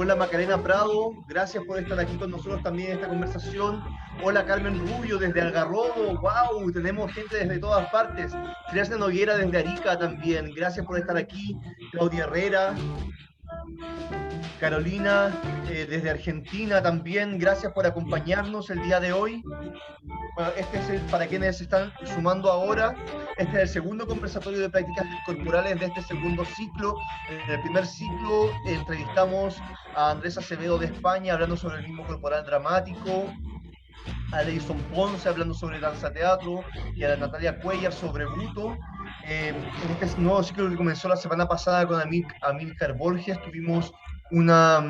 Hola Macarena Prado, gracias por estar aquí con nosotros también en esta conversación. Hola Carmen Rubio desde Algarrobo, wow, tenemos gente desde todas partes. Gracias Noguera desde Arica también, gracias por estar aquí. Claudia Herrera, Carolina desde Argentina también, gracias por acompañarnos el día de hoy. Bueno, este es para quienes se están sumando ahora, este es el segundo conversatorio de prácticas corporales de este segundo ciclo. En el primer ciclo entrevistamos a Andrés Acevedo de España hablando sobre el mismo corporal dramático, a Leison Ponce hablando sobre danza teatro y a la Natalia Cuellar sobre Buto. En este nuevo ciclo que comenzó la semana pasada con Amílcar Borges tuvimos una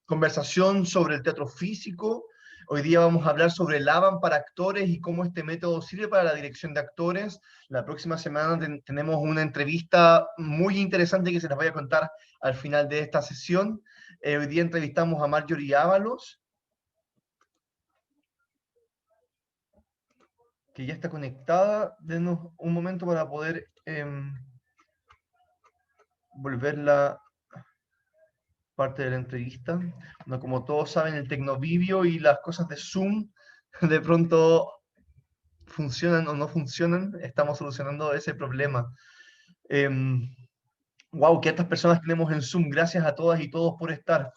conversación sobre el teatro físico. Hoy día vamos a hablar sobre el ABAM para actores y cómo este método sirve para la dirección de actores. La próxima semana tenemos una entrevista muy interesante que se las voy a contar al final de esta sesión. Hoy día entrevistamos a Marjorie Ábalos, que ya está conectada. Denos un momento para poder volverla parte de la entrevista. Bueno, como todos saben, el Tecnovivio y las cosas de Zoom de pronto funcionan o no funcionan. Estamos solucionando ese problema. Wow, qué tantas personas tenemos en Zoom. Gracias a todas y todos por estar.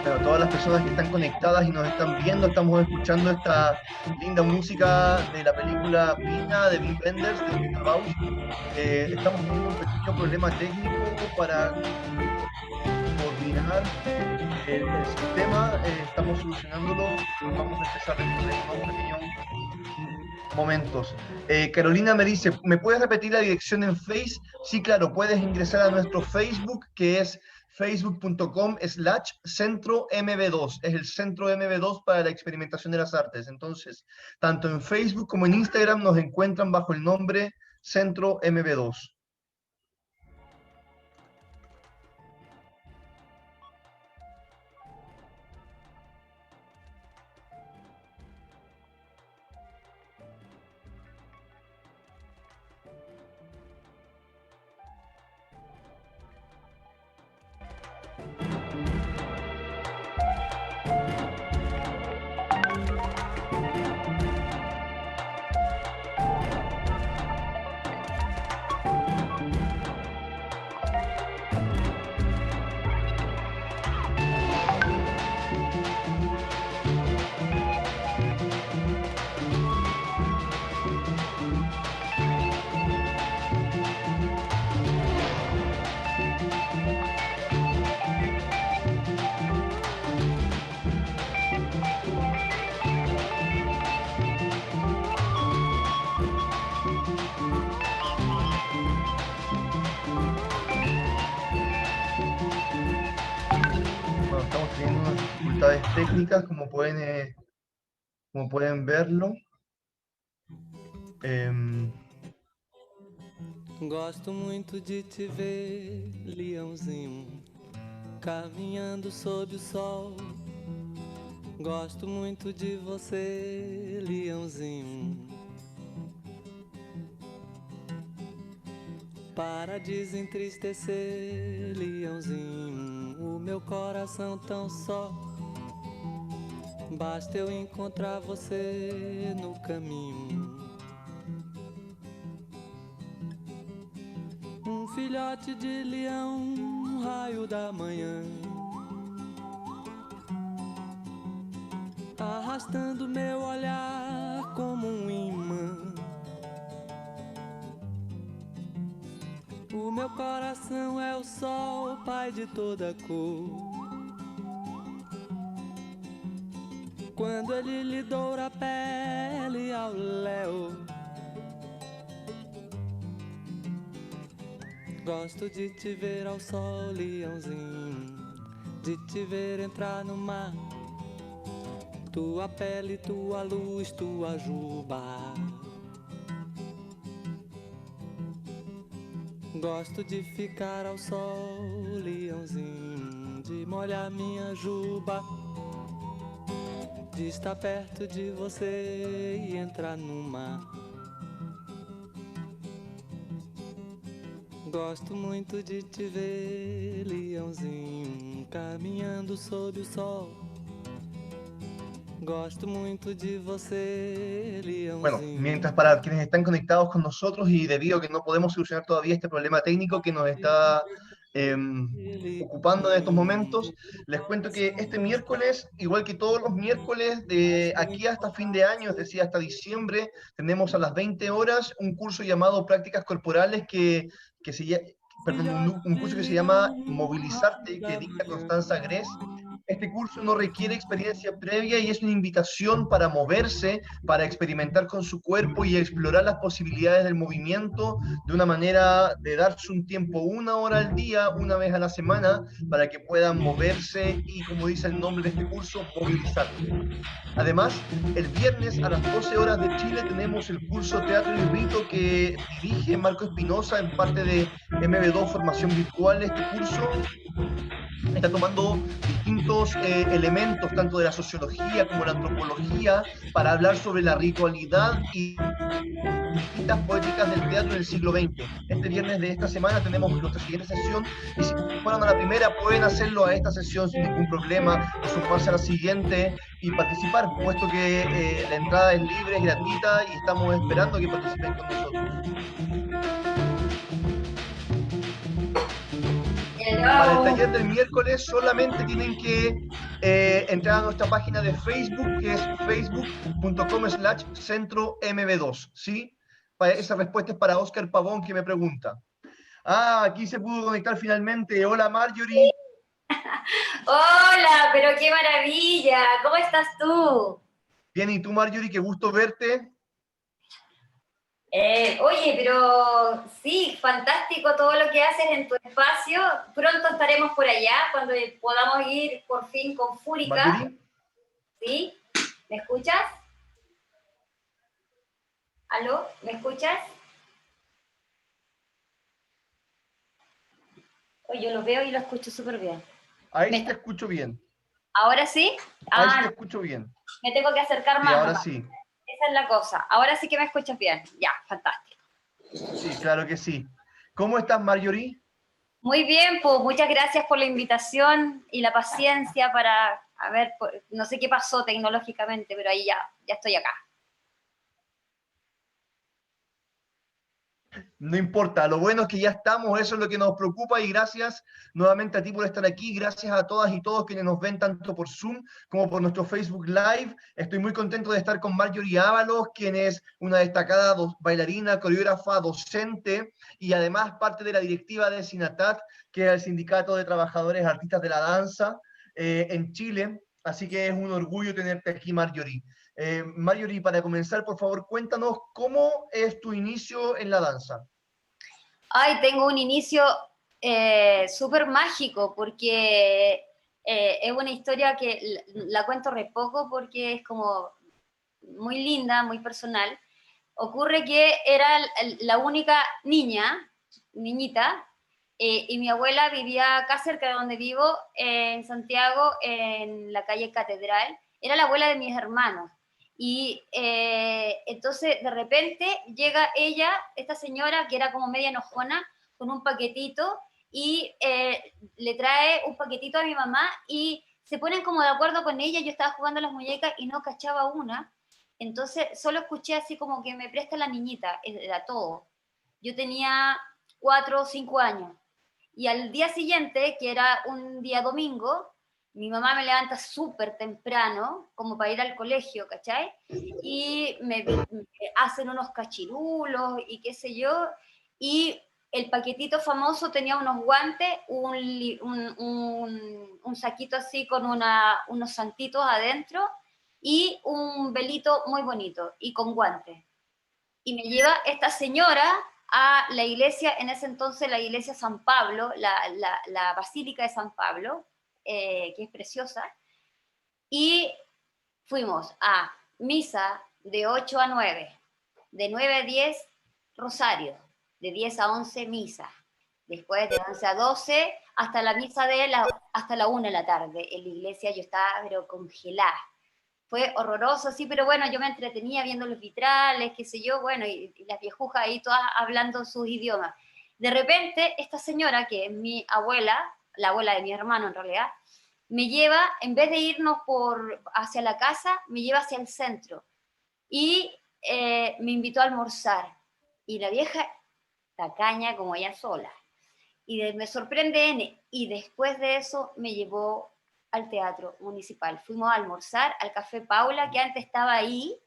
Bueno, todas las personas que están conectadas y nos están viendo, estamos escuchando esta linda música de la película Pina de Wim Wenders, de Peter Bausch. Estamos teniendo un pequeño problema técnico para coordinar el sistema, estamos solucionándolo, vamos a empezar dentro de unos pequeños momentos. Carolina me dice, ¿me puedes repetir la dirección en Face? Sí, claro, puedes ingresar a nuestro Facebook, que es facebook.com/centro MB2. Es el centro MB2 para la experimentación de las artes. Entonces, tanto en Facebook como en Instagram nos encuentran bajo el nombre Centro MB2. Bueno, estamos teniendo unas dificultades técnicas, como pueden verlo. Gosto muito de te ver, leãozinho, caminhando sob o sol. Gosto muito de você, leãozinho. Para desentristecer, leãozinho, o meu coração tão só. Basta eu encontrar você no caminho. Um filhote de leão, um raio da manhã, arrastando meu olhar como um imã. O meu coração é o sol, pai de toda cor. quando ele lhe doura a pele ao léu. Gosto de te ver ao sol, leãozinho, de te ver entrar no mar. Tua pele, tua luz, tua juba. Gosto de ficar ao sol, leãozinho, de molhar minha juba, de estar perto de você e entrar no mar. Gosto muito de te ver, leãozinho, caminhando sob o sol. Gosto muito de você, Bueno, leãozinho. mientras para quienes están conectados con nosotros y debido a que no podemos solucionar todavía este problema técnico que nos está ocupando en estos momentos, les cuento que este miércoles, igual que todos los miércoles de aquí hasta fin de año, es decir, hasta diciembre, tenemos a las 20 horas un curso llamado Prácticas Corporales que se llama, perdón, un curso que se llama Movilizarte, que dicta Constanza Gress. Este curso no requiere experiencia previa y es una invitación para moverse, para experimentar con su cuerpo y explorar las posibilidades del movimiento de una manera de darse un tiempo, 1 hora al día, una vez a la semana, para que puedan moverse y, como dice el nombre de este curso, movilizarse. Además, el viernes a las 12 horas de Chile tenemos el curso Teatro y Rito que dirige Marco Espinosa en parte de MB2 Formación Virtual. Este curso está tomando distintos elementos, tanto de la sociología como la antropología, para hablar sobre la ritualidad y distintas poéticas del teatro del siglo XX. Este viernes de esta semana tenemos nuestra siguiente sesión y si fueron a la primera pueden hacerlo a esta sesión sin ningún problema o sumarse a la siguiente y participar, puesto que la entrada es libre, es gratuita y estamos esperando que participen con nosotros. Para el taller del miércoles solamente tienen que entrar a nuestra página de Facebook, que es facebook.com/centromb2, ¿sí? Esa respuesta es para Oscar Pavón, que me pregunta. Ah, aquí se pudo conectar finalmente. Hola, Marjorie. Hola, pero qué maravilla. ¿Cómo estás tú? Bien, ¿y tú, Marjorie? Qué gusto verte. Oye, pero sí, fantástico todo lo que haces en tu espacio. Pronto estaremos por allá cuando podamos ir por fin con Fúrica. Marjorie. ¿Sí? ¿Me escuchas? ¿Aló? ¿Me escuchas? Oye, yo lo veo y lo escucho súper bien. Ahí sí te escucho bien. ¿Ahora sí? Ahí sí te escucho bien. Me tengo que acercar Sí, más. ahora nomás. sí. Esa es la cosa. Ahora sí que me escuchas bien. Ya, fantástico. Sí, claro que sí. ¿Cómo estás, Marjorie? Muy bien, pues muchas gracias por la invitación y la paciencia para, a ver, no sé qué pasó tecnológicamente, pero ahí ya estoy acá. No importa, lo bueno es que ya estamos, eso es lo que nos preocupa y gracias nuevamente a ti por estar aquí, gracias a todas y todos quienes nos ven tanto por Zoom como por nuestro Facebook Live. Estoy muy contento de estar con Marjorie Ábalos, quien es una destacada bailarina, coreógrafa, docente y además parte de la directiva de SINATAT, que es el Sindicato de Trabajadores Artistas de la Danza en Chile. Así que es un orgullo tenerte aquí, Marjorie. Marjorie, para comenzar, por favor, cuéntanos cómo es tu inicio en la danza. Ay, tengo un inicio súper mágico porque es una historia que la cuento re poco porque es como muy linda, muy personal. Ocurre que era la única niñita, y mi abuela vivía acá cerca de donde vivo, en Santiago, en la calle Catedral. Era la abuela de mis hermanos. Y entonces de repente llega ella, esta señora que era como media enojona, con un paquetito y le trae un paquetito a mi mamá y se ponen como de acuerdo con ella. Yo estaba jugando a las muñecas y no cachaba una. Entonces solo escuché así como que me presta la niñita, era todo. Yo tenía 4 o 5 años. Y al día siguiente, que era un día domingo, mi mamá me levanta súper temprano, como para ir al colegio, ¿cachai? Y me hacen unos cachirulos y qué sé yo. Y el paquetito famoso tenía unos guantes, un saquito así con unos santitos adentro y un velito muy bonito y con guantes. Y me lleva esta señora a la iglesia, en ese entonces la iglesia San Pablo, la Basílica de San Pablo, que es preciosa, y fuimos a misa de 8 a 9, de 9 a 10 rosario, de 10 a 11 misa, después de 11 a 12 hasta la misa hasta la 1 de la tarde. En la iglesia yo estaba pero congelada. Fue horroroso, sí, pero bueno, yo me entretenía viendo los vitrales, qué sé yo, bueno, y las viejujas ahí todas hablando sus idiomas. De repente, esta señora, que es mi abuela, la abuela de mi hermano en realidad, me lleva, en vez de irnos hacia la casa, me lleva hacia el centro. Y me invitó a almorzar. Y la vieja, tacaña como ella sola. Y me sorprende N. Y después de eso me llevó al Teatro Municipal. Fuimos a almorzar al Café Paula, que antes estaba ahí,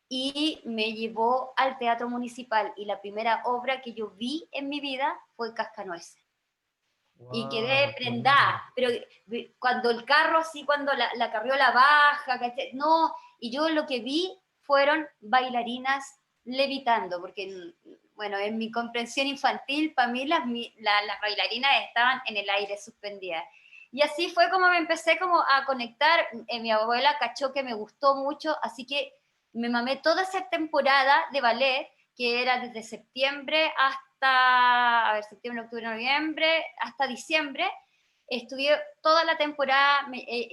y me llevó al Teatro Municipal. Y la primera obra que yo vi en mi vida fue Cascanueces. Wow, y quedé prendada, pero cuando el carro así, cuando la carriola baja, ¿cachai? No, y yo lo que vi fueron bailarinas levitando, porque, bueno, en mi comprensión infantil, para mí las bailarinas estaban en el aire suspendidas. Y así fue como me empecé como a conectar. Mi abuela cachó que me gustó mucho, así que me mamé toda esa temporada de ballet, que era desde septiembre hasta, a ver, septiembre, octubre, noviembre, hasta diciembre. Estudié toda la temporada.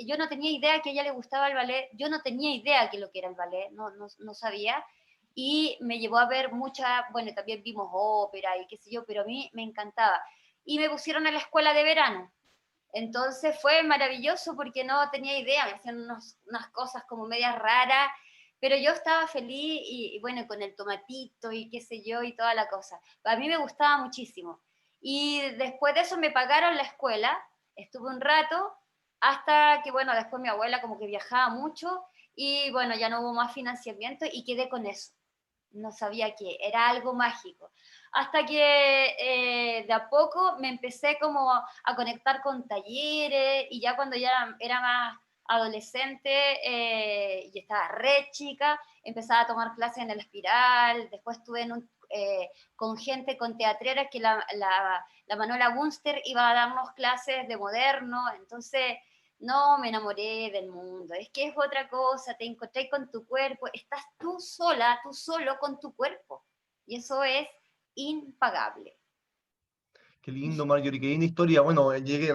Yo no tenía idea que a ella le gustaba el ballet, yo no tenía idea que lo que era el ballet, no sabía, y me llevó a ver bueno, también vimos ópera y qué sé yo, pero a mí me encantaba. Y me pusieron a la escuela de verano. Entonces fue maravilloso porque no tenía idea, me hacían unas cosas como medias raras, pero yo estaba feliz y bueno, con el tomatito y qué sé yo y toda la cosa. A mí me gustaba muchísimo. Y después de eso me pagaron la escuela, estuve un rato, hasta que bueno, después mi abuela como que viajaba mucho y bueno, ya no hubo más financiamiento y quedé con eso. No sabía qué, era algo mágico. Hasta que de a poco me empecé como a conectar con talleres y ya cuando ya era más adolescente y estaba re chica, empezaba a tomar clases en el Espiral, después estuve con gente, con teatreras, que la Manuela Bunster iba a darnos clases de moderno, entonces no, me enamoré del mundo. Es que es otra cosa, te encontré con tu cuerpo, estás tú sola, tú solo con tu cuerpo. Y eso es impagable. Qué lindo, Marjorie, qué linda historia. Bueno,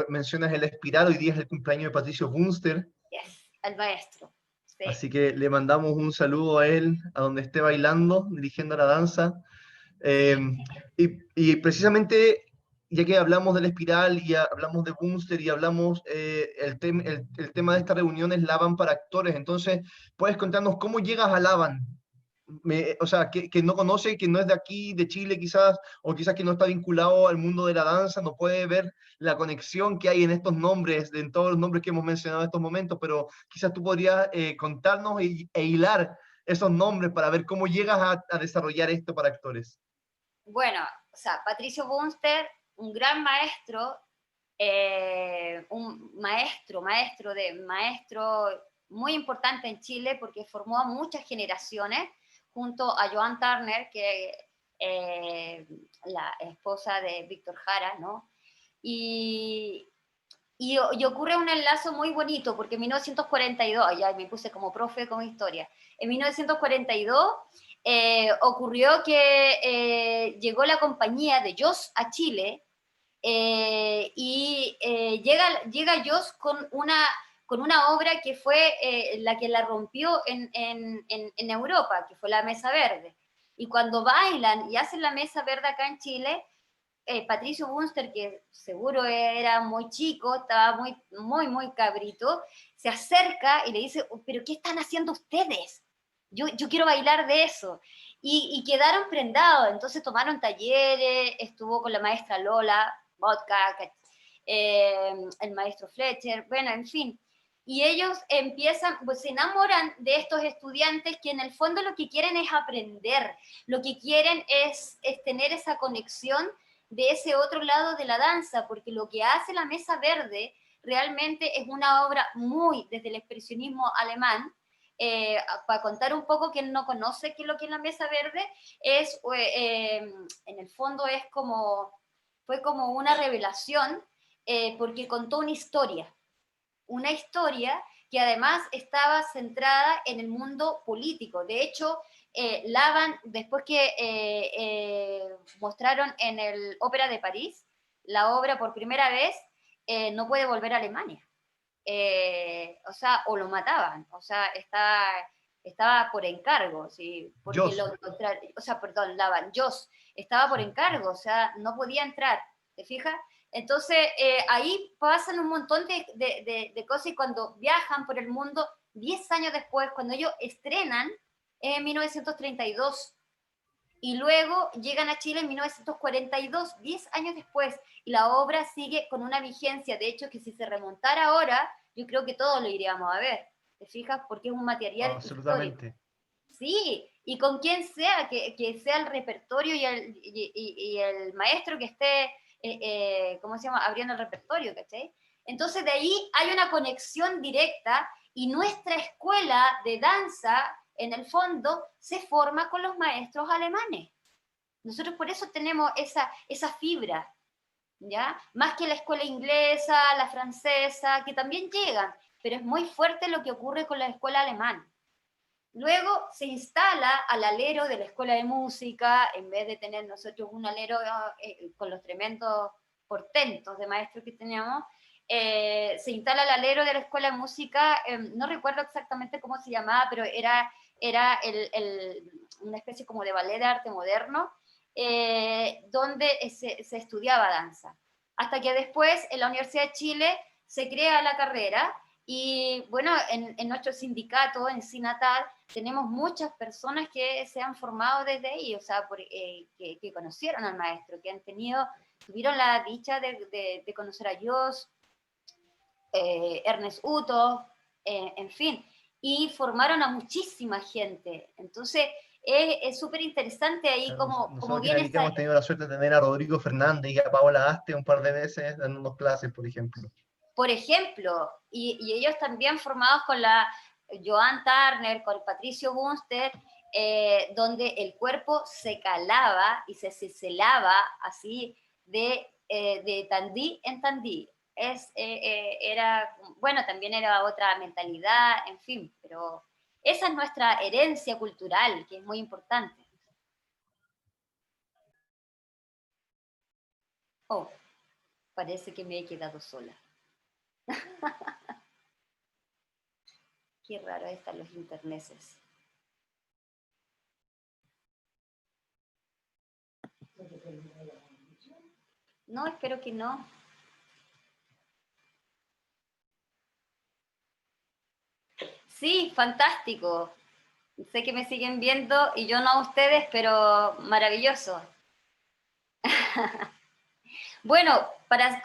mencionas el Espiral, hoy día es el cumpleaños de Patricio Bunster. Yes, al maestro. Sí. Así que le mandamos un saludo a él, a donde esté bailando, dirigiendo la danza. Y precisamente, ya que hablamos del Espiral y hablamos de Bunster y hablamos, el tema de esta reunión es Laban para actores, entonces, ¿puedes contarnos cómo llegas a Laban? O sea, que no conoce, que no es de aquí, de Chile quizás, o quizás que no está vinculado al mundo de la danza, no puede ver la conexión que hay en estos nombres, en todos los nombres que hemos mencionado en estos momentos, pero quizás tú podrías contarnos e hilar esos nombres para ver cómo llegas a desarrollar esto para actores. Bueno, o sea, Patricio Bunster, un gran maestro, un maestro muy importante en Chile porque formó a muchas generaciones, junto a Joan Turner, que la esposa de Víctor Jara, ¿no? Y ocurre un enlace muy bonito, porque en 1942, ya me puse como profe con historia, en 1942 ocurrió que llegó la compañía de Joss a Chile, y llega Joss con una obra que fue la que la rompió en Europa, que fue la Mesa Verde. Y cuando bailan y hacen la Mesa Verde acá en Chile, Patricio Bunster, que seguro era muy chico, estaba muy cabrito, se acerca y le dice, ¿pero qué están haciendo ustedes? Yo quiero bailar de eso. Y quedaron prendados, entonces tomaron talleres, estuvo con la maestra Lola, Vodka, el maestro Fletcher, bueno, en fin. Y ellos pues se enamoran de estos estudiantes que en el fondo lo que quieren es aprender, lo que quieren es tener esa conexión de ese otro lado de la danza, porque lo que hace la Mesa Verde realmente es una obra muy desde el expresionismo alemán, para contar un poco, quien no conoce qué es lo que es la Mesa Verde, en el fondo fue como una revelación, porque contó una historia que además estaba centrada en el mundo político. De hecho, Laban, después que mostraron en el Ópera de París la obra por primera vez, no puede volver a Alemania. O sea, o lo mataban, o sea, estaba por encargo, ¿sí? Porque Laban, Joss, estaba por encargo, o sea, no podía entrar, ¿te fijas? Entonces, ahí pasan un montón de cosas, y cuando viajan por el mundo, 10 años después, cuando ellos estrenan en 1932, y luego llegan a Chile en 1942, 10 años después, y la obra sigue con una vigencia, de hecho, que si se remontara ahora, yo creo que todos lo iríamos a ver, ¿te fijas? Porque es un material Absolutamente. histórico. Sí, y con quien sea, que sea el repertorio y el maestro que esté, ¿cómo se llama?, abriendo el repertorio, ¿cachai? Entonces de ahí hay una conexión directa, y nuestra escuela de danza, en el fondo, se forma con los maestros alemanes. Nosotros por eso tenemos esa fibra, ¿ya? Más que la escuela inglesa, la francesa, que también llegan, pero es muy fuerte lo que ocurre con la escuela alemana. Luego se instala al alero de la escuela de música, en vez de tener nosotros un alero con los tremendos portentos de maestros que teníamos, se instala el alero de la escuela de música, no recuerdo exactamente cómo se llamaba, pero era una especie como de ballet de arte moderno, donde se estudiaba danza. Hasta que después en la Universidad de Chile se crea la carrera, y bueno, en nuestro sindicato, en Sinatal, tenemos muchas personas que se han formado desde ahí, o sea, que conocieron al maestro, que tuvieron la dicha de conocer a Joss, Ernest Uto, en fin, y formaron a muchísima gente. Entonces, es súper interesante ahí como Nosotros viene que hemos tenido la suerte de tener a Rodrigo Fernández y a Paola Aste un par de veces dándonos clases, por ejemplo. Por ejemplo, y ellos también formados con la Joan Turner, con Patricio Bunster, donde el cuerpo se calaba y se ciselaba así de tandí en tandí. Bueno, también era otra mentalidad, en fin, pero esa es nuestra herencia cultural, que es muy importante. Oh, parece que me he quedado sola. Qué raro están los interneses. No, espero que no. Sí, fantástico. Sé que me siguen viendo y yo no a ustedes, pero maravilloso. Bueno, para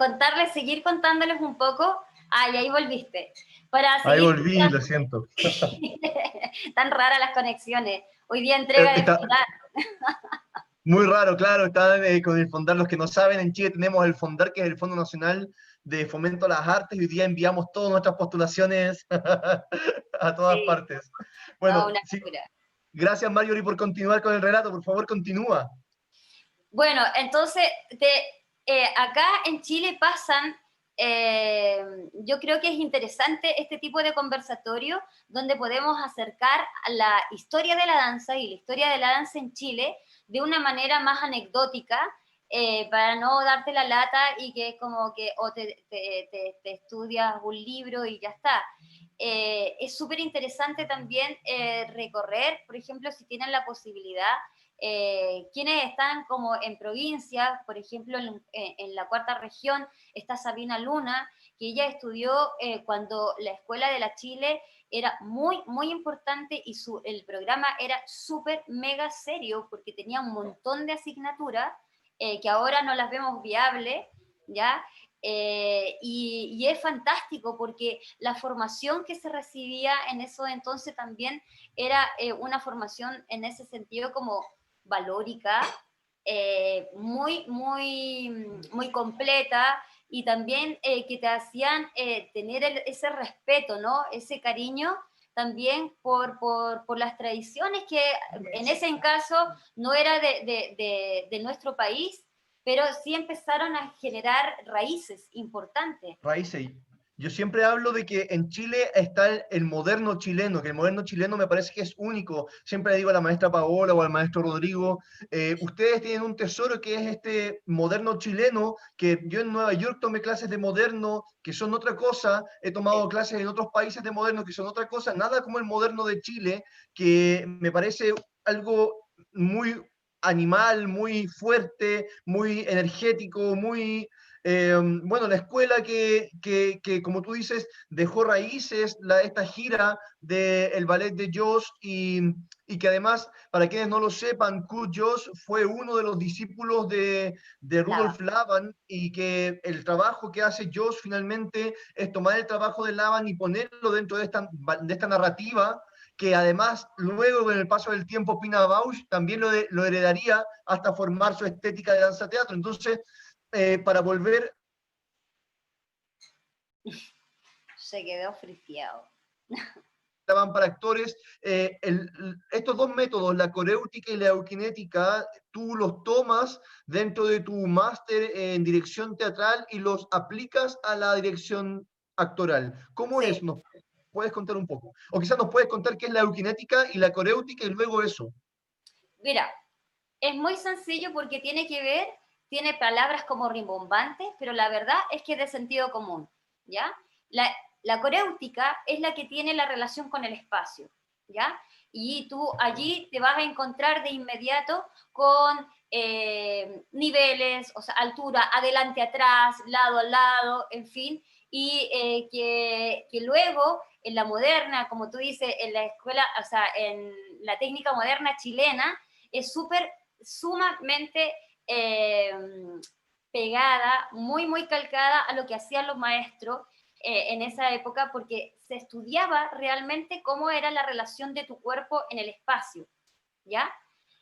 seguir contándoles un poco. Y ahí volviste. Ahí volví, lo siento. Tan raras las conexiones. Hoy día entrega de Fondar. Muy raro, claro, está con el Fondar. Los que no saben, en Chile tenemos el Fondar, que es el Fondo Nacional de Fomento a las Artes, y hoy día enviamos todas nuestras postulaciones a todas partes. Bueno, No, una sí. locura. Gracias, Marjorie, por continuar con el relato. Por favor, continúa. Bueno, entonces, acá en Chile pasan, yo creo que es interesante este tipo de conversatorio, donde podemos acercar a la historia de la danza y la historia de la danza en Chile de una manera más anecdótica, para no darte la lata y que es como que te estudias un libro y ya está. Es súper interesante también recorrer, por ejemplo, si tienen la posibilidad, quienes están como en provincias, por ejemplo, en la cuarta región está Sabina Luna, que ella estudió cuando la Escuela de la Chile era muy, muy importante, y el programa era súper mega serio, porque tenía un montón de asignaturas que ahora no las vemos viables, ¿ya? Y es fantástico, porque la formación que se recibía en eso entonces también era una formación en ese sentido como valórica, muy, muy, muy completa, y también que te hacían tener ese respeto, ¿no? Ese cariño también por las tradiciones que en ese caso no era de nuestro país, pero sí empezaron a generar raíces importantes. Raíces. Yo siempre hablo de que en Chile está el moderno chileno, que el moderno chileno me parece que es único. Siempre le digo a la maestra Paola o al maestro Rodrigo, ustedes tienen un tesoro que es este moderno chileno, que yo en Nueva York tomé clases de moderno, que son otra cosa, he tomado clases en otros países de moderno, que son otra cosa, nada como el moderno de Chile, que me parece algo muy animal, muy fuerte, muy energético, muy bueno, la escuela que, como tú dices, dejó raíces, esta gira del ballet de Joss y que además, para quienes no lo sepan, Kurt Joss fue uno de los discípulos de Rudolf Laban y que el trabajo que hace Joss finalmente es tomar el trabajo de Laban y ponerlo dentro de esta narrativa que además luego con el paso del tiempo Pina Bausch también lo heredaría hasta formar su estética de danza teatro. Entonces, para volver... Se quedó friseado. Para actores, estos dos métodos, la coréutica y la eukinética, tú los tomas dentro de tu máster en dirección teatral y los aplicas a la dirección actoral. ¿Cómo Sí. es? ¿Nos puedes contar un poco? O quizás nos puedes contar qué es la eukinética y la coréutica y luego eso. Mira, es muy sencillo porque tiene palabras como rimbombantes, pero la verdad es que es de sentido común, ¿ya? La coréutica es la que tiene la relación con el espacio, ¿ya? Y tú allí te vas a encontrar de inmediato con niveles, o sea, altura, adelante, atrás, lado a lado, en fin, y que luego en la moderna, como tú dices, en la escuela, o sea, en la técnica moderna chilena, es sumamente pegada, muy, muy calcada a lo que hacían los maestros en esa época, porque se estudiaba realmente cómo era la relación de tu cuerpo en el espacio, ¿ya?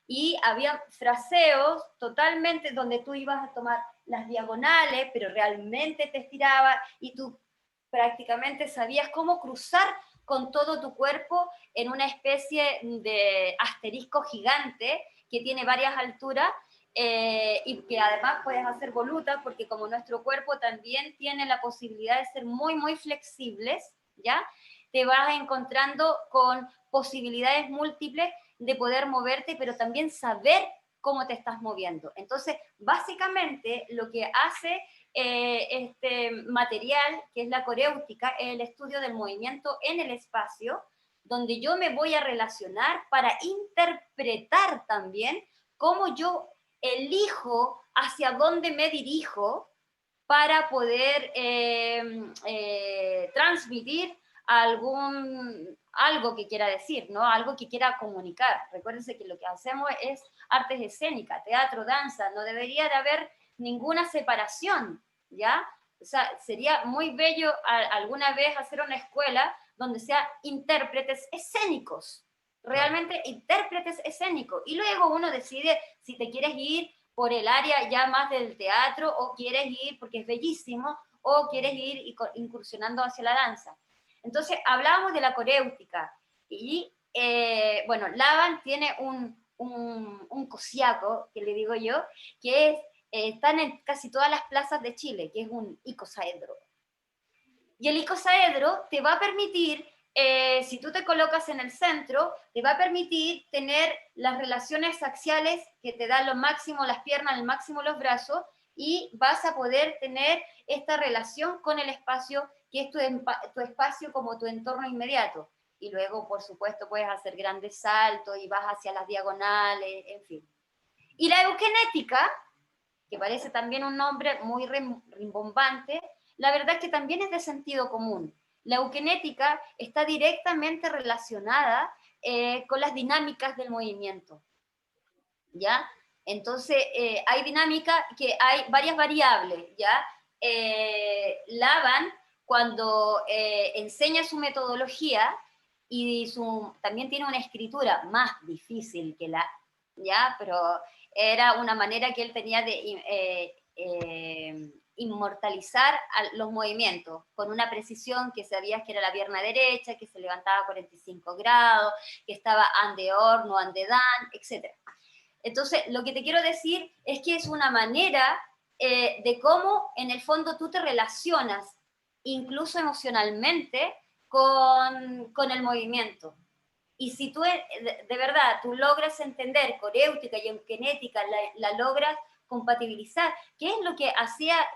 Y había fraseos totalmente donde tú ibas a tomar las diagonales, pero realmente te estirabas y tú prácticamente sabías cómo cruzar con todo tu cuerpo en una especie de asterisco gigante que tiene varias alturas y que además puedes hacer volutas porque como nuestro cuerpo también tiene la posibilidad de ser muy, muy flexibles, ¿ya? Te vas encontrando con posibilidades múltiples de poder moverte, pero también saber cómo te estás moviendo. Entonces, básicamente, lo que hace este material, que es la coréutica, es el estudio del movimiento en el espacio, donde yo me voy a relacionar para interpretar también cómo yo elijo hacia dónde me dirijo para poder transmitir algo que quiera decir, ¿no? Algo que quiera comunicar. Recuérdense que lo que hacemos es artes escénicas, teatro, danza, no debería de haber ninguna separación, ¿ya? O sea, sería muy bello alguna vez hacer una escuela donde sea intérpretes escénicos, realmente intérpretes escénicos, y luego uno decide si te quieres ir por el área ya más del teatro o quieres ir, porque es bellísimo, o quieres ir incursionando hacia la danza. Entonces, hablábamos de la coréutica y, bueno, Laban tiene un cosiaco, que le digo yo, que es, están en casi todas las plazas de Chile, que es un icosaedro. Y el icosaedro te va a permitir, si tú te colocas en el centro, te va a permitir tener las relaciones axiales que te dan lo máximo las piernas, el máximo los brazos, y vas a poder tener esta relación con el espacio, que es tu espacio como tu entorno inmediato. Y luego, por supuesto, puedes hacer grandes saltos y vas hacia las diagonales, en fin. Y la eugenética, que parece también un nombre muy rimbombante, la verdad es que también es de sentido común. La eugenética está directamente relacionada con las dinámicas del movimiento, ¿ya? Entonces, hay dinámica que hay varias variables, ¿ya? Laban, cuando enseña su metodología, y también tiene una escritura más difícil que ¿ya? Pero era una manera que él tenía de inmortalizar los movimientos con una precisión que sabías que era la pierna derecha, que se levantaba a 45 grados, que estaba ande-or, no ande-dan, etc. Entonces, lo que te quiero decir es que es una manera de cómo en el fondo tú te relacionas, incluso emocionalmente, con el movimiento. Y si tú, de verdad, tú logras entender coréutica y eukinética, la logras compatibilizar, que es lo que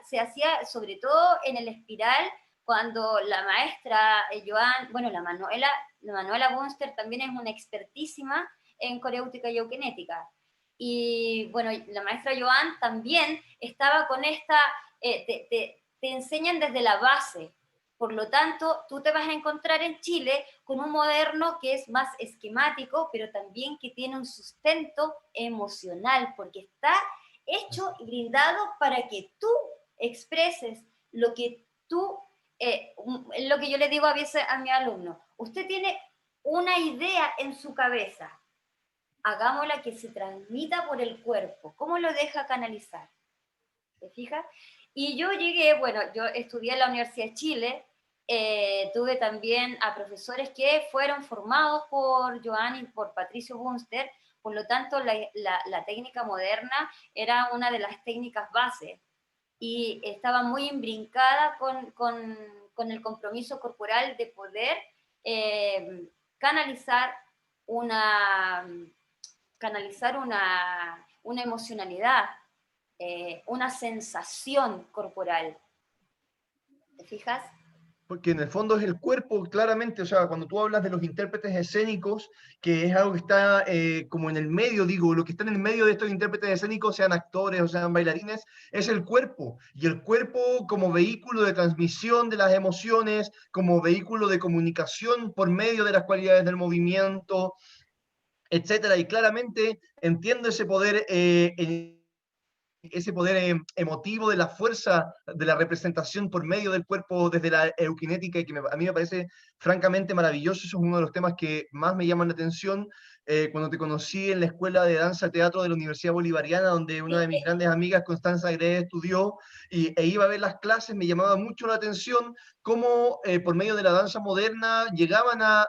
se hacía sobre todo en el espiral, cuando la maestra Joan, bueno, la Manuela Bunster también es una expertísima en coréutica y eukinética. Y bueno, la maestra Joan también estaba con esta, te enseñan desde la base. Por lo tanto, tú te vas a encontrar en Chile con un moderno que es más esquemático, pero también que tiene un sustento emocional, porque está hecho y brindado para que tú expreses lo que tú, lo que yo le digo a veces a mi alumno, usted tiene una idea en su cabeza, hagámosla que se transmita por el cuerpo, ¿cómo lo deja canalizar? ¿Te fijas? Y yo llegué, bueno, yo estudié en la Universidad de Chile, tuve también a profesores que fueron formados por Joan y por Patricio Bunster, por lo tanto la técnica moderna era una de las técnicas base y estaba muy imbrincada con el compromiso corporal de poder canalizar una, una emocionalidad, una sensación corporal. ¿Te fijas? Porque en el fondo es el cuerpo, claramente, o sea, cuando tú hablas de los intérpretes escénicos, que es algo que está como en el medio, digo, lo que está en el medio de estos intérpretes escénicos, sean actores o sean bailarines, es el cuerpo. Y el cuerpo como vehículo de transmisión de las emociones, como vehículo de comunicación por medio de las cualidades del movimiento, etcétera. Y claramente entiendo ese poder emotivo de la fuerza de la representación por medio del cuerpo desde la eukinética, y que a mí me parece francamente maravilloso. Eso es uno de los temas que más me llaman la atención. Cuando te conocí en la Escuela de Danza Teatro de la Universidad Bolivariana, donde una de mis grandes amigas, Constanza Gres, estudió e iba a ver las clases, me llamaba mucho la atención cómo por medio de la danza moderna llegaban a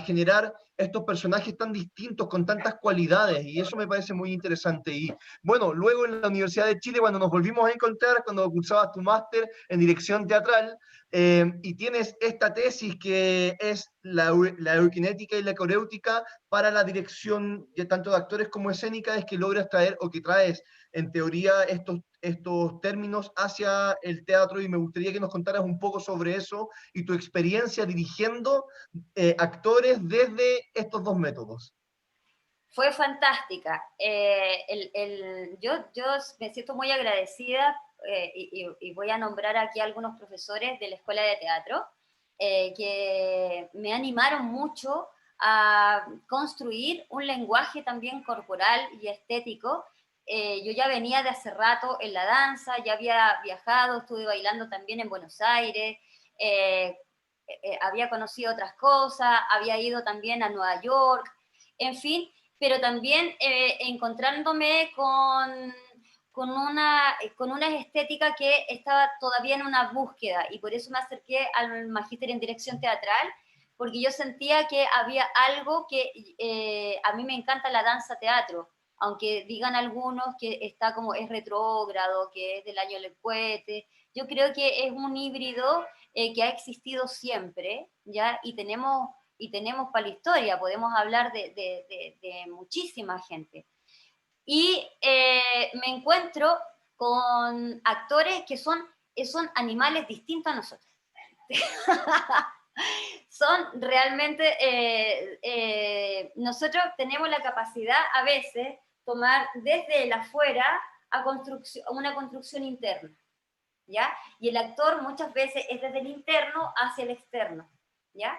generar estos personajes tan distintos, con tantas cualidades, y eso me parece muy interesante. Y bueno, luego en la Universidad de Chile, cuando nos volvimos a encontrar, cuando cursabas tu máster en dirección teatral, y tienes esta tesis que es la eukinética y la coréutica para la dirección de tanto de actores como escénica, es que logras traer o que traes en teoría estos términos hacia el teatro, y me gustaría que nos contaras un poco sobre eso y tu experiencia dirigiendo actores desde estos dos métodos. Fue fantástica. Yo me siento muy agradecida y voy a nombrar aquí a algunos profesores de la Escuela de Teatro que me animaron mucho a construir un lenguaje también corporal y estético. Yo ya venía de hace rato en la danza, ya había viajado, estuve bailando también en Buenos Aires, eh, había conocido otras cosas, había ido también a Nueva York, en fin, pero también encontrándome con una estética que estaba todavía en una búsqueda, y por eso me acerqué al magíster en dirección teatral, porque yo sentía que había algo que a mí me encanta la danza teatro, aunque digan algunos que está como es retrógrado, que es del año del cohete. Yo creo que es un híbrido que ha existido siempre, ¿ya? Y tenemos para la historia, podemos hablar de muchísima gente. Y me encuentro con actores que son animales distintos a nosotros. Son realmente, nosotros tenemos la capacidad a veces tomar desde el afuera a una construcción interna, ¿ya? Y el actor muchas veces es desde el interno hacia el externo, ¿ya?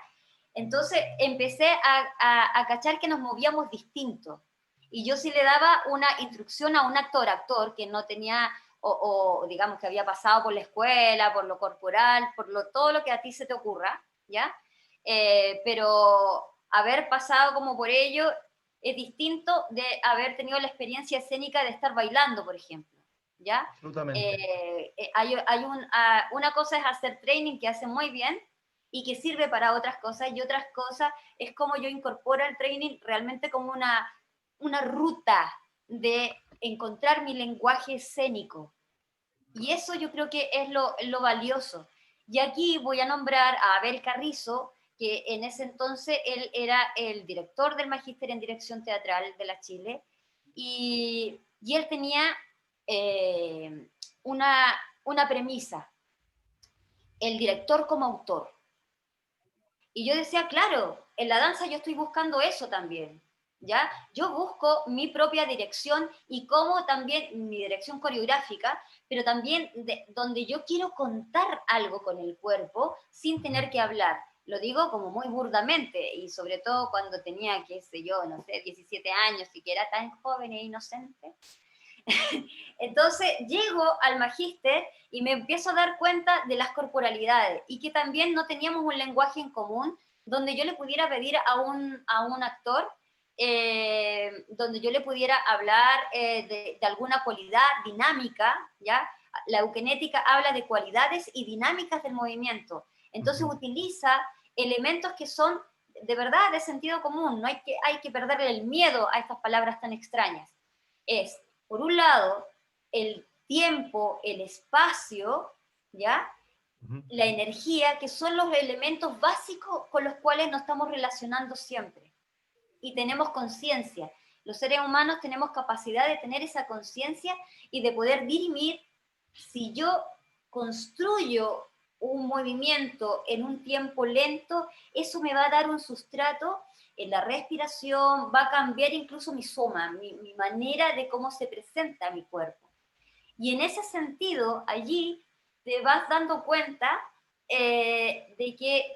Entonces empecé a cachar que nos movíamos distinto. Y yo sí le daba una instrucción a un actor que no tenía, o digamos que había pasado por la escuela, por lo corporal, todo lo que a ti se te ocurra, ¿ya? Pero haber pasado como por ello es distinto de haber tenido la experiencia escénica de estar bailando, por ejemplo, ¿ya? Absolutamente. Una cosa es hacer training que hace muy bien y que sirve para otras cosas, y otras cosas es como yo incorporo el training realmente como una ruta de encontrar mi lenguaje escénico. Y eso yo creo que es lo valioso. Y aquí voy a nombrar a Abel Carrizo, que en ese entonces él era el director del Magíster en Dirección Teatral de la Chile, y él tenía eh, una premisa, el director como autor. Y yo decía, claro, en la danza yo estoy buscando eso también, ¿ya? Yo busco mi propia dirección y como también mi dirección coreográfica, pero también donde yo quiero contar algo con el cuerpo sin tener que hablar. Lo digo como muy burdamente y sobre todo cuando tenía, qué sé yo, no sé, 17 años y que era tan joven e inocente. Entonces llego al magíster y me empiezo a dar cuenta de las corporalidades y que también no teníamos un lenguaje en común donde yo le pudiera pedir a un actor, donde yo le pudiera hablar de alguna cualidad dinámica, ¿ya? La eugenética habla de cualidades y dinámicas del movimiento. Entonces utiliza elementos que son de verdad de sentido común, no hay que perderle el miedo a estas palabras tan extrañas. Es por un lado, el tiempo, el espacio, ¿ya? La energía, que son los elementos básicos con los cuales nos estamos relacionando siempre. Y tenemos conciencia. Los seres humanos tenemos capacidad de tener esa conciencia y de poder dirimir si yo construyo un movimiento en un tiempo lento, eso me va a dar un sustrato en la respiración, va a cambiar incluso mi soma, mi manera de cómo se presenta mi cuerpo. Y en ese sentido, allí te vas dando cuenta de que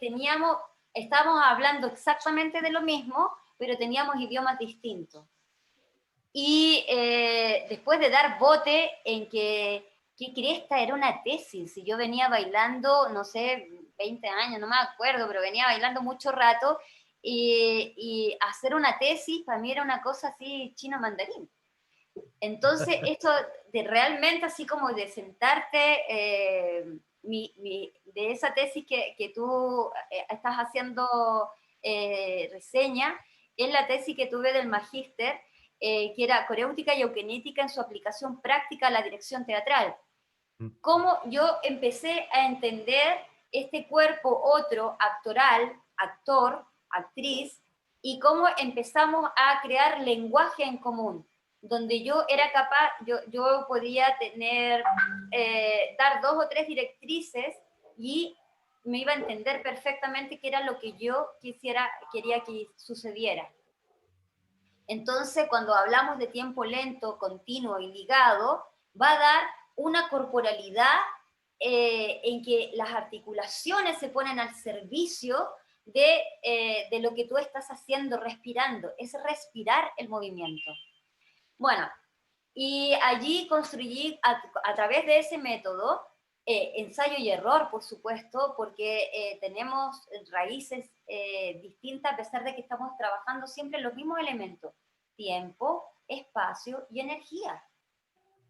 estábamos hablando exactamente de lo mismo, pero teníamos idiomas distintos. Y después de dar bote en que, ¿qué cresta? Era una tesis. Si yo venía bailando, no sé, 20 años, no me acuerdo, pero venía bailando mucho rato, y hacer una tesis para mí era una cosa así chino mandarín. Entonces, esto de realmente así como de sentarte, de esa tesis que tú estás haciendo reseña, es la tesis que tuve del magíster, que era coreótica y eugenética en su aplicación práctica a la dirección teatral. Cómo yo empecé a entender este cuerpo otro, actoral, actor, actriz, y cómo empezamos a crear lenguaje en común, donde yo era capaz, yo podía tener, dar 2 o 3 directrices y me iba a entender perfectamente qué era lo que yo quería que sucediera. Entonces, cuando hablamos de tiempo lento, continuo y ligado, va a dar una corporalidad en que las articulaciones se ponen al servicio de lo que tú estás haciendo, respirando. Es respirar el movimiento. Bueno, y allí construí a través de ese método, ensayo y error, por supuesto, porque tenemos raíces distintas a pesar de que estamos trabajando siempre los mismos elementos, tiempo, espacio y energía.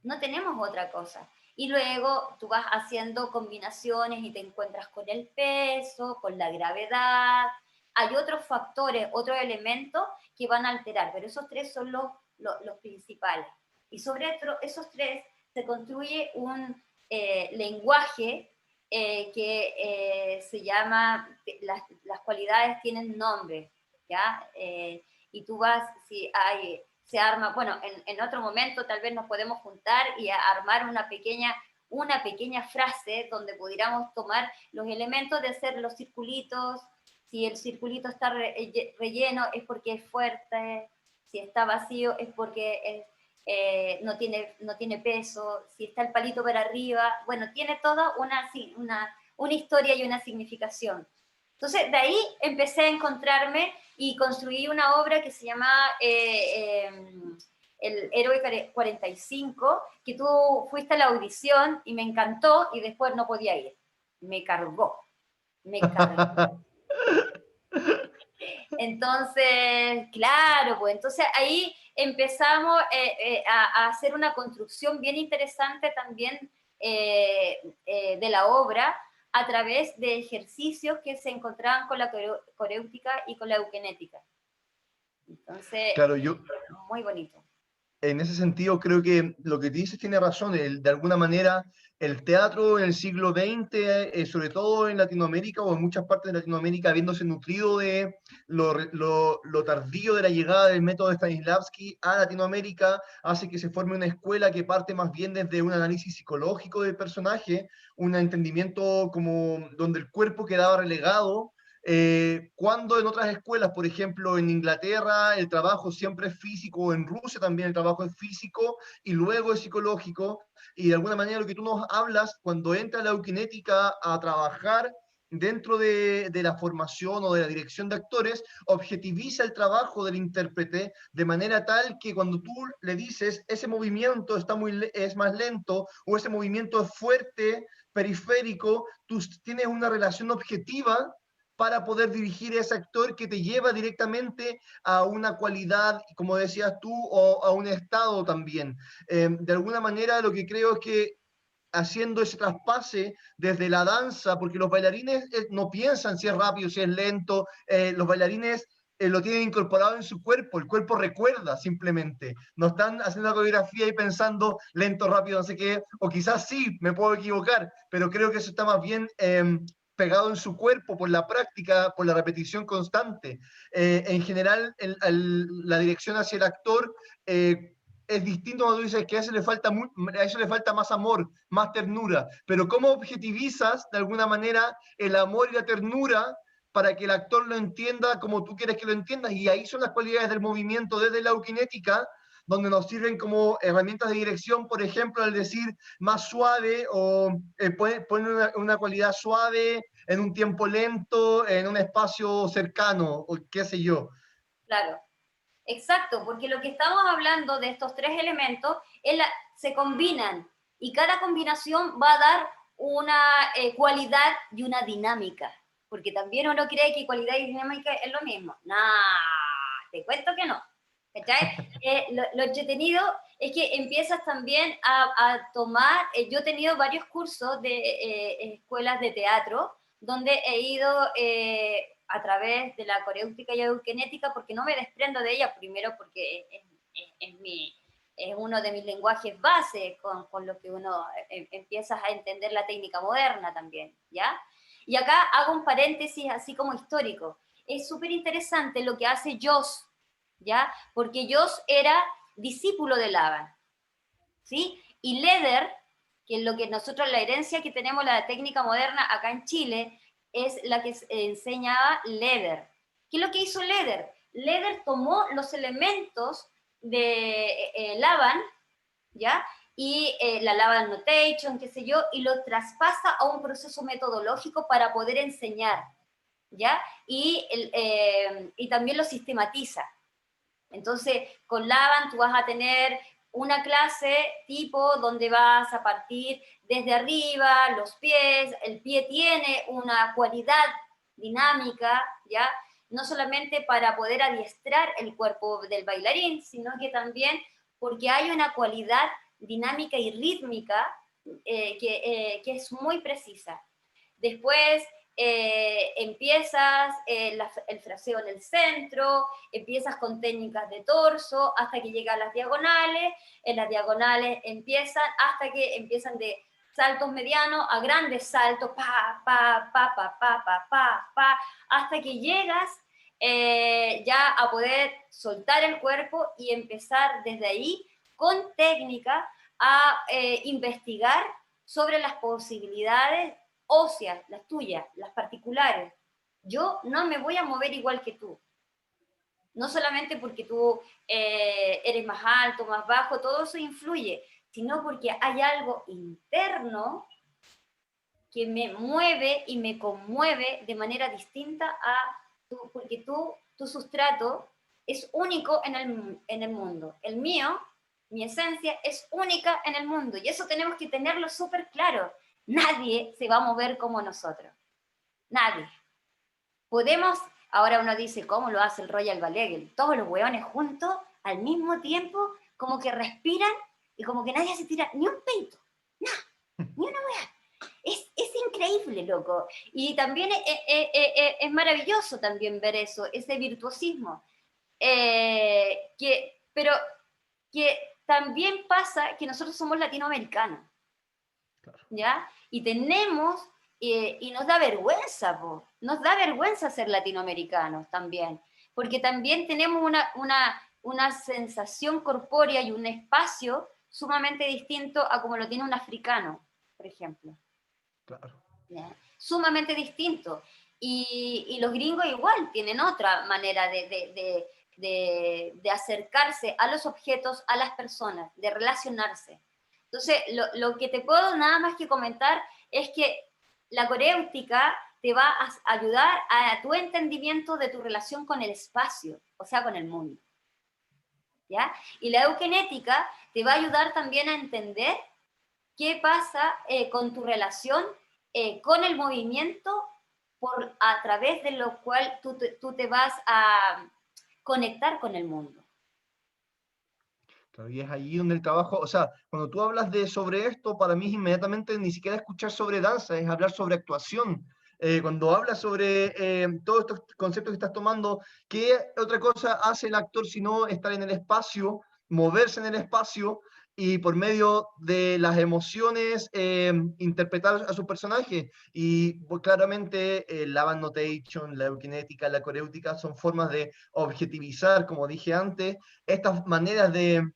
No tenemos otra cosa. Y luego tú vas haciendo combinaciones y te encuentras con el peso, con la gravedad. Hay otros factores, otros elementos que van a alterar, pero esos 3 son los principales. Y sobre esos 3 se construye un lenguaje que se llama, las cualidades tienen nombre, ¿ya? Y tú vas, si hay, se arma, bueno, en otro momento tal vez nos podemos juntar y armar una pequeña frase donde pudiéramos tomar los elementos de hacer los circulitos. Si el circulito está relleno es porque es fuerte, si está vacío es porque no tiene peso, si está el palito para arriba, bueno, tiene toda una historia y una significación. Entonces, de ahí empecé a encontrarme y construí una obra que se llama El Héroe 45, que tú fuiste a la audición y me encantó y después no podía ir. Me cargó. Entonces, claro, pues entonces ahí empezamos a hacer una construcción bien interesante también de la obra a través de ejercicios que se encontraban con la coréutica y con la eugenética. Entonces, Claro, yo muy bonito. en ese sentido creo que lo que dices tiene razón. De alguna manera, el teatro en el siglo XX, sobre todo en Latinoamérica o en muchas partes de Latinoamérica, habiéndose nutrido de lo tardío de la llegada del método de Stanislavski a Latinoamérica, hace que se forme una escuela que parte más bien desde un análisis psicológico del personaje, un entendimiento como donde el cuerpo quedaba relegado. Cuando en otras escuelas, por ejemplo en Inglaterra, el trabajo siempre es físico, en Rusia también el trabajo es físico y luego es psicológico, y de alguna manera lo que tú nos hablas, cuando entra la eukinética a trabajar dentro de la formación o de la dirección de actores, objetiviza el trabajo del intérprete de manera tal que cuando tú le dices ese movimiento es más lento o ese movimiento es fuerte, periférico, tú tienes una relación objetiva para poder dirigir a ese actor que te lleva directamente a una cualidad, como decías tú, o a un estado también. De alguna manera lo que creo es que haciendo ese traspase desde la danza, porque los bailarines no piensan si es rápido, si es lento, los bailarines lo tienen incorporado en su cuerpo, el cuerpo recuerda simplemente, no están haciendo la coreografía y pensando lento, rápido, no sé qué, o quizás sí, me puedo equivocar, pero creo que eso está más bien pegado en su cuerpo por la práctica, por la repetición constante. En general, la dirección hacia el actor es distinto cuando tú dices que a eso le falta más amor, más ternura, pero ¿cómo objetivizas de alguna manera el amor y la ternura para que el actor lo entienda como tú quieres que lo entiendas? Y ahí son las cualidades del movimiento desde la eukinética, donde nos sirven como herramientas de dirección, por ejemplo, al decir más suave o poner una cualidad suave en un tiempo lento, en un espacio cercano, o qué sé yo. Claro. Exacto, porque lo que estamos hablando de estos tres elementos se combinan y cada combinación va a dar una cualidad y una dinámica, porque también uno cree que cualidad y dinámica es lo mismo. Nah, te cuento que no. Lo entretenido es que empiezas también a tomar, yo he tenido varios cursos de escuelas de teatro, donde he ido a través de la coreútica y eugenética, porque no me desprendo de ella, primero porque es uno de mis lenguajes base con lo que uno empieza a entender la técnica moderna también, ¿ya? Y acá hago un paréntesis así como histórico. Es súper interesante lo que hace Joss, ¿ya? Porque Joss era discípulo de Laban, ¿sí? Y Leder, que es lo que nosotros, la herencia que tenemos, la técnica moderna acá en Chile, es la que enseñaba Leder. ¿Qué es lo que hizo Leder? Leder tomó los elementos de Laban, ¿ya? Y la Laban Notation, qué sé yo, y lo traspasa a un proceso metodológico para poder enseñar, ¿ya? Y también lo sistematiza. Entonces, con Laban tú vas a tener una clase tipo donde vas a partir desde arriba, los pies, el pie tiene una cualidad dinámica, ¿ya? No solamente para poder adiestrar el cuerpo del bailarín, sino que también porque hay una cualidad dinámica y rítmica que es muy precisa. Después empiezas el fraseo en el centro, empiezas con técnicas de torso hasta que llegan a las diagonales, en las diagonales empiezan hasta que empiezan de saltos medianos a grandes saltos, pa, pa, pa, pa, pa, pa, pa, pa, hasta que llegas ya a poder soltar el cuerpo y empezar desde ahí con técnica a investigar sobre las posibilidades óseas, las tuyas, las particulares. Yo no me voy a mover igual que tú. No solamente porque tú eres más alto, más bajo, todo eso influye, sino porque hay algo interno que me mueve y me conmueve de manera distinta porque tu sustrato es único en el mundo. El mío, mi esencia, es única en el mundo y eso tenemos que tenerlo súper claro. Nadie se va a mover como nosotros. Nadie. Podemos Ahora uno dice, ¿cómo lo hace el Royal Ballet? Todos los hueones juntos, al mismo tiempo, como que respiran y como que nadie se tira ni un peito, nada, ni una hueá. Es increíble, loco. Y también es maravilloso también ver eso, ese virtuosismo. Pero que también pasa que nosotros somos latinoamericanos, ¿ya? Y tenemos, y nos da vergüenza, po. Nos da vergüenza ser latinoamericanos también, porque también tenemos una sensación corpórea y un espacio sumamente distinto a como lo tiene un africano, por ejemplo. Claro. ¿Ya? Sumamente distinto. Y los gringos igual tienen otra manera de acercarse a los objetos, a las personas, de relacionarse. Entonces, lo que te puedo nada más que comentar es que la coréutica te va a ayudar a tu entendimiento de tu relación con el espacio, o sea, con el mundo. ¿Ya? Y la eugenética te va a ayudar también a entender qué pasa con tu relación con el movimiento a través de lo cual tú te vas a conectar con el mundo. Claro, y es allí donde el trabajo, o sea, cuando tú hablas sobre esto, para mí inmediatamente ni siquiera escuchar sobre danza, es hablar sobre actuación. Cuando hablas sobre todos estos conceptos que estás tomando, ¿qué otra cosa hace el actor sino estar en el espacio, moverse en el espacio y por medio de las emociones interpretar a su personaje? Y pues, claramente la band notation, la eukinética, la coréutica son formas de objetivizar, como dije antes, estas maneras de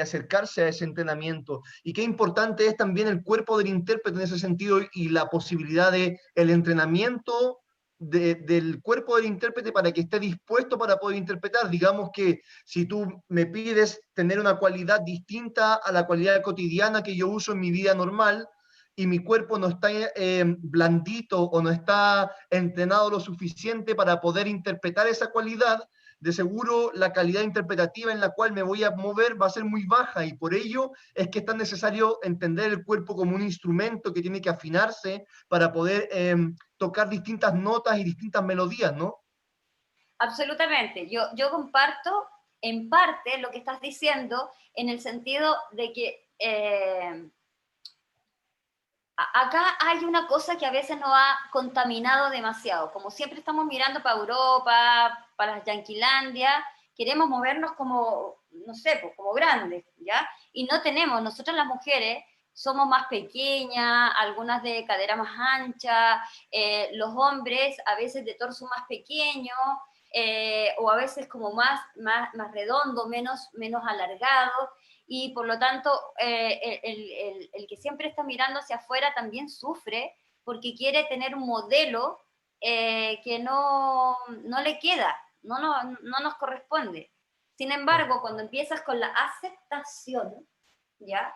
acercarse a ese entrenamiento. Y qué importante es también el cuerpo del intérprete en ese sentido y la posibilidad de el entrenamiento del cuerpo del intérprete para que esté dispuesto para poder interpretar. Digamos que si tú me pides tener una cualidad distinta a la cualidad cotidiana que yo uso en mi vida normal, y mi cuerpo no está blandito o no está entrenado lo suficiente para poder interpretar esa cualidad, de seguro la calidad interpretativa en la cual me voy a mover va a ser muy baja, y por ello es que es tan necesario entender el cuerpo como un instrumento que tiene que afinarse para poder tocar distintas notas y distintas melodías, ¿no? Absolutamente. Yo comparto en parte lo que estás diciendo en el sentido de que acá hay una cosa que a veces nos ha contaminado demasiado. Como siempre estamos mirando para Europa, para Yanquilandia, queremos movernos como, no sé, pues, como grandes, ¿ya? Y no tenemos, nosotras las mujeres somos más pequeñas, algunas de cadera más ancha, los hombres a veces de torso más pequeño, o a veces como más redondo, menos alargado, y por lo tanto el que siempre está mirando hacia afuera también sufre porque quiere tener un modelo que no le queda, no nos corresponde. Sin embargo, cuando empiezas con la aceptación, ¿ya?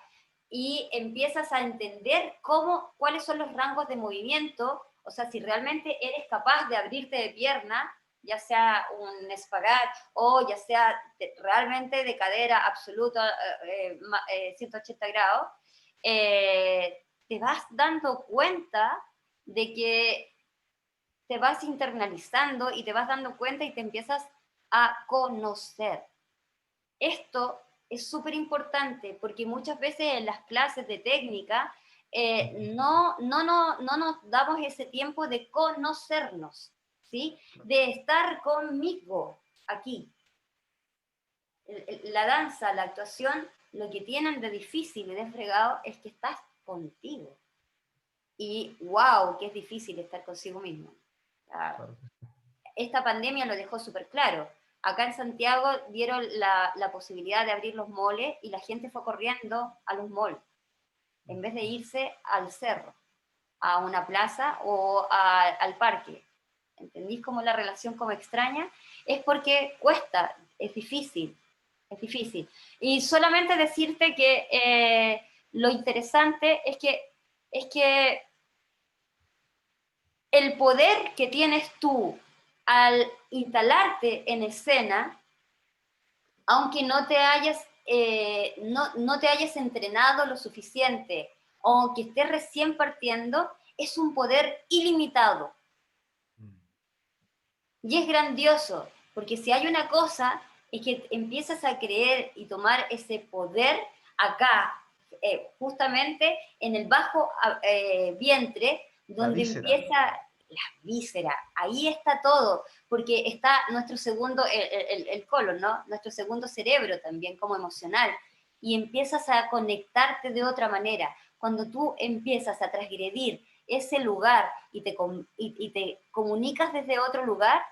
Y empiezas a entender cuáles son los rangos de movimiento, o sea, si realmente eres capaz de abrirte de pierna, ya sea un espagat o ya sea realmente de cadera absoluta, 180 grados, te vas dando cuenta de que te vas internalizando y te vas dando cuenta y te empiezas a conocer. Esto es súper importante porque muchas veces en las clases de técnica no nos damos ese tiempo de conocernos, ¿sí? De estar conmigo aquí. La danza, la actuación, lo que tienen de difícil y de fregado es que estás contigo. Y wow, que es difícil estar consigo mismo. Esta pandemia lo dejó súper claro. Acá en Santiago dieron la posibilidad de abrir los moles y la gente fue corriendo a los moles, en vez de irse al cerro, a una plaza o al parque. ¿Entendís cómo la relación como extraña? Es porque cuesta, es difícil, es difícil. Y solamente decirte que lo interesante es que el poder que tienes tú al instalarte en escena, aunque no te hayas entrenado lo suficiente, o aunque estés recién partiendo, es un poder ilimitado. Y es grandioso, porque si hay una cosa, es que empiezas a creer y tomar ese poder acá, justamente en el bajo vientre, La donde víscera. empieza la víscera, ahí está todo, porque está nuestro segundo, el colon, ¿no? Nuestro segundo cerebro también como emocional, y empiezas a conectarte de otra manera. Cuando tú empiezas a transgredir ese lugar y te comunicas desde otro lugar,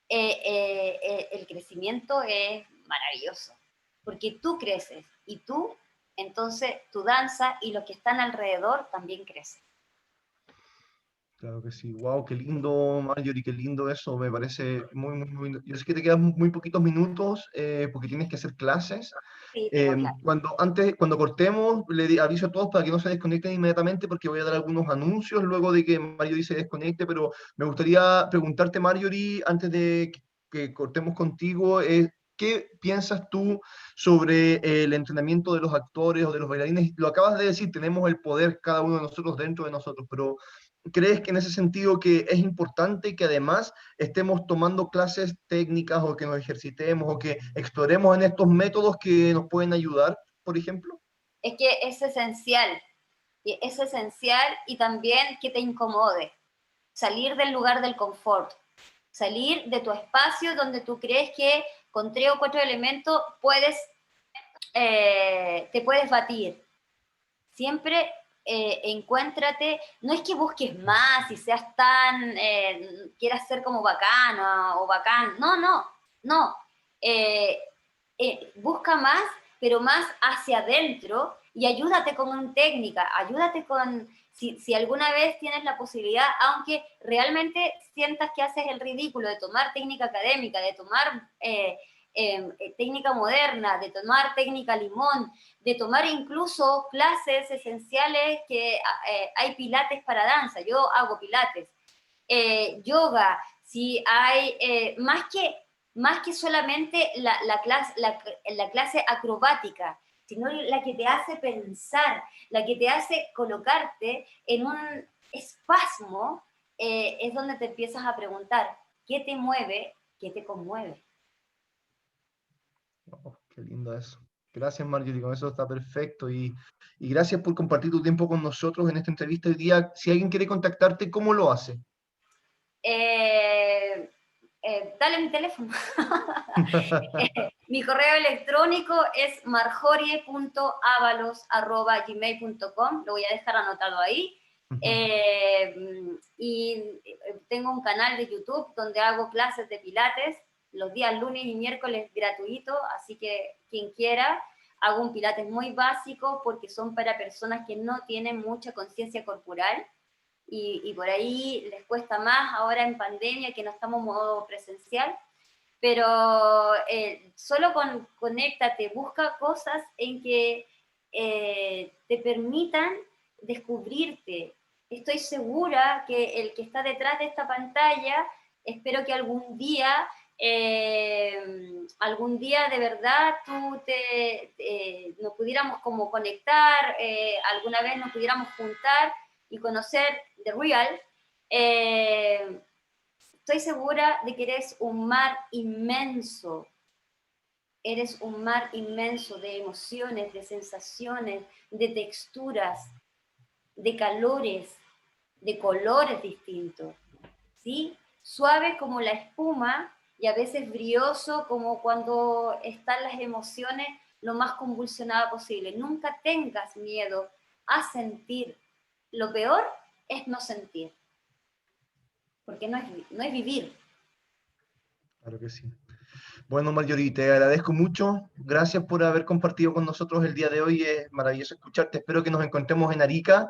el crecimiento es maravilloso, porque tú creces y tú, entonces tu danza y los que están alrededor también crecen. Claro que sí. Wow, qué lindo, Marjorie, qué lindo eso. Me parece muy, muy, muy lindo. Yo sé que te quedan muy poquitos minutos porque tienes que hacer clases. Sí, tengo claro. Cuando cortemos, aviso a todos para que no se desconecten inmediatamente porque voy a dar algunos anuncios luego de que Marjorie se desconecte, pero me gustaría preguntarte, Marjorie, antes de que cortemos contigo, ¿qué piensas tú sobre el entrenamiento de los actores o de los bailarines? Lo acabas de decir, tenemos el poder cada uno de nosotros dentro de nosotros, pero ¿crees que en ese sentido que es importante que además estemos tomando clases técnicas o que nos ejercitemos o que exploremos en estos métodos que nos pueden ayudar, por ejemplo? Es que es esencial y también que te incomode, salir del lugar del confort, salir de tu espacio donde tú crees que con 3 o 4 elementos te puedes batir. Siempre encuéntrate, no es que busques más y seas tan, quieras ser como bacano o bacán, no. Eh, busca más, pero más hacia adentro y ayúdate con técnica, ayúdate con, si alguna vez tienes la posibilidad, aunque realmente sientas que haces el ridículo de tomar técnica académica, de tomar técnica moderna, de tomar técnica limón, de tomar incluso clases esenciales que hay pilates para danza, yo hago pilates, yoga, si hay más que solamente la clase acrobática, sino la que te hace pensar, la que te hace colocarte en un espasmo, es donde te empiezas a preguntar, ¿qué te mueve? ¿Qué te conmueve? Oh, qué lindo eso. Gracias, Marjorie, con eso está perfecto. Y gracias por compartir tu tiempo con nosotros en esta entrevista hoy día. Si alguien quiere contactarte, ¿cómo lo hace? Eh, Dale mi teléfono. Mi correo electrónico es marjorie.avalos@gmail.com, lo voy a dejar anotado ahí. Eh, y tengo un canal de YouTube donde hago clases de pilates los días lunes y miércoles gratuito, así que quien quiera, hago un pilates muy básico porque son para personas que no tienen mucha conciencia corporal y por ahí les cuesta más ahora en pandemia que no estamos en modo presencial, pero solo conéctate, busca cosas en que te permitan descubrirte. Estoy segura que el que está detrás de esta pantalla, espero que algún día de verdad nos pudiéramos como conectar, alguna vez nos pudiéramos juntar y conocer The Real. Estoy segura de que eres un mar inmenso de emociones, de sensaciones, de texturas, de calores, de colores distintos, ¿sí? Suave como la espuma y a veces brioso como cuando están las emociones lo más convulsionada posible. Nunca tengas miedo a sentir. Lo peor es no sentir, porque no es vivir. Claro que sí. Bueno, Marjorie, te agradezco mucho. Gracias por haber compartido con nosotros el día de hoy. Es maravilloso escucharte. Espero que nos encontremos en Arica.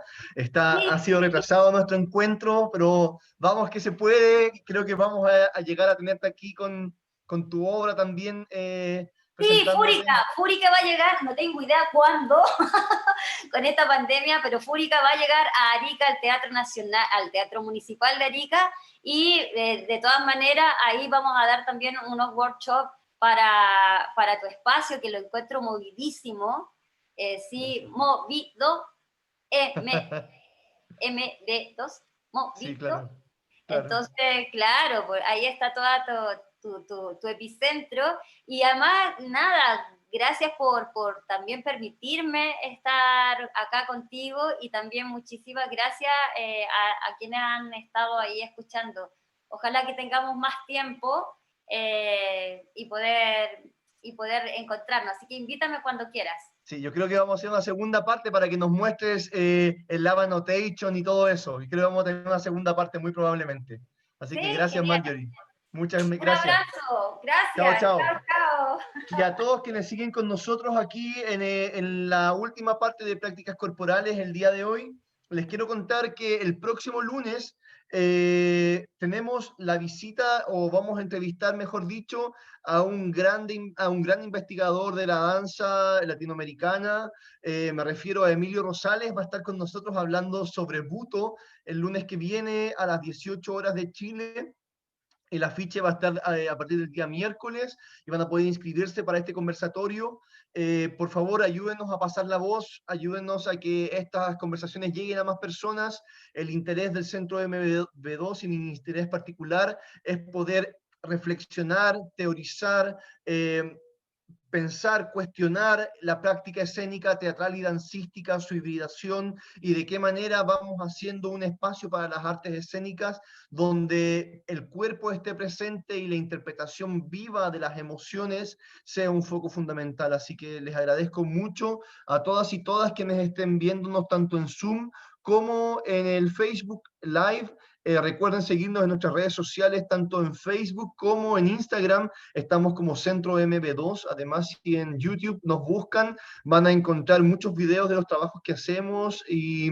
Ha sido retrasado nuestro encuentro, pero vamos que se puede. Creo que vamos a llegar a tenerte aquí con tu obra también Sí, presentándote. Fúrica va a llegar, no tengo idea cuándo, con esta pandemia, pero Fúrica va a llegar a Arica, al Teatro Nacional, al Teatro Municipal de Arica, y de todas maneras ahí vamos a dar también unos workshops para tu espacio, que lo encuentro movidísimo, sí, movido, M, MD2, Sí, movido, claro. Claro. Entonces, claro, pues ahí está toda tu epicentro. Y además, nada, gracias por también permitirme estar acá contigo y también muchísimas gracias a quienes han estado ahí escuchando. Ojalá que tengamos más tiempo y poder encontrarnos. Así que invítame cuando quieras. Sí, yo creo que vamos a hacer una segunda parte para que nos muestres el Lava Annotation y todo eso. Y creo que vamos a tener una segunda parte muy probablemente. Así Sí, que gracias, genial. Marjorie. Muchas Un gracias. abrazo. Chao, Gracias. chao. Chao, chao. Y a todos quienes siguen con nosotros aquí en la última parte de prácticas corporales el día de hoy, les quiero contar que el próximo lunes tenemos la visita, o vamos a entrevistar, mejor dicho, a un gran investigador de la danza latinoamericana. Me refiero a Emilio Rosales, va a estar con nosotros hablando sobre Buto el lunes que viene a las 18 horas de Chile. El afiche va a estar a partir del día miércoles y van a poder inscribirse para este conversatorio. Por favor, ayúdenos a pasar la voz, ayúdenos a que estas conversaciones lleguen a más personas. El interés del Centro MB2 y mi interés particular es poder reflexionar, teorizar, pensar, cuestionar la práctica escénica, teatral y dancística, su hibridación y de qué manera vamos haciendo un espacio para las artes escénicas donde el cuerpo esté presente y la interpretación viva de las emociones sea un foco fundamental. Así que les agradezco mucho a todas y todas quienes estén viéndonos tanto en Zoom como en el Facebook Live. Recuerden seguirnos en nuestras redes sociales, tanto en Facebook como en Instagram. Estamos como Centro MB2. Además, si en YouTube nos buscan, van a encontrar muchos videos de los trabajos que hacemos y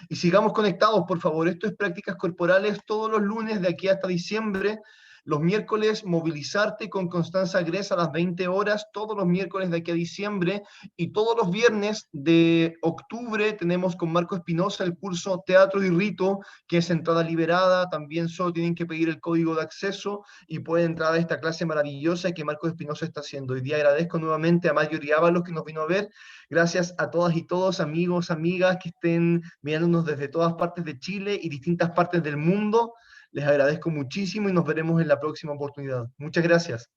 sigamos conectados, por favor. Esto es Prácticas Corporales todos los lunes de aquí hasta diciembre. Los miércoles, movilizarte con Constanza Grez a las 20 horas, todos los miércoles de aquí a diciembre, y todos los viernes de octubre tenemos con Marco Espinosa el curso Teatro y Rito, que es entrada liberada. También solo tienen que pedir el código de acceso y pueden entrar a esta clase maravillosa que Marco Espinosa está haciendo. Hoy día agradezco nuevamente a Marjorie Ábalos que nos vino a ver. Gracias a todas y todos, amigos, amigas que estén mirándonos desde todas partes de Chile y distintas partes del mundo. Les agradezco muchísimo y nos veremos en la próxima oportunidad. Muchas gracias.